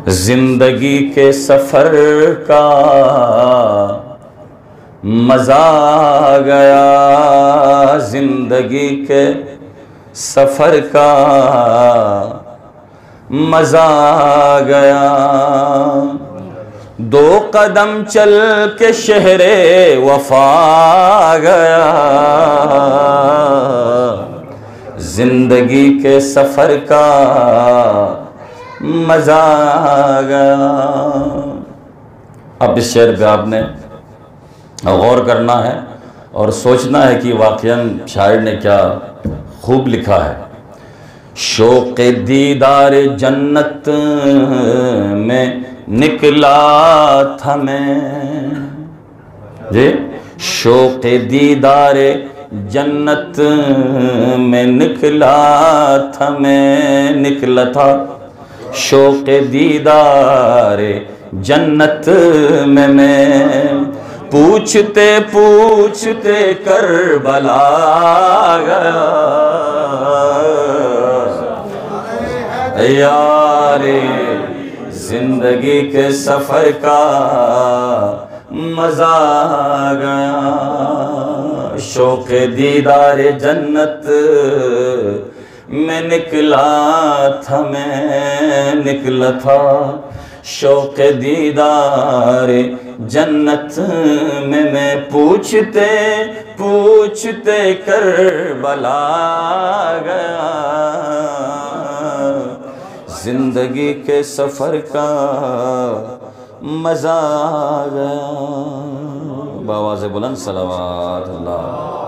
زندگی کے سفر کا مزہ آ گیا، زندگی کے سفر کا مزہ آ گیا، دو قدم چل کے شہر وفا آ گیا، زندگی کے سفر کا مزہ آ گیا۔ اب اس شعر پہ آپ نے غور کرنا ہے اور سوچنا ہے کہ واقعاً شاعر نے کیا خوب لکھا ہے۔ شوق دیدار جنت میں نکلا تھا میں، جی شوق دیدار جنت میں نکلا تھا میں، نکلا تھا شوق دیدار جنت میں پوچھتے پوچھتے کربلا آ گیا، یار زندگی کے سفر کا مزہ آ گیا، شوق دیدار جنت میں نکلا تھا میں، نکلا تھا شوق دیدار جنت میں پوچھتے پوچھتے کربلا آ گیا، زندگی کے سفر کا مزہ آ گیا۔ بآواز بلند صلوات اللہ۔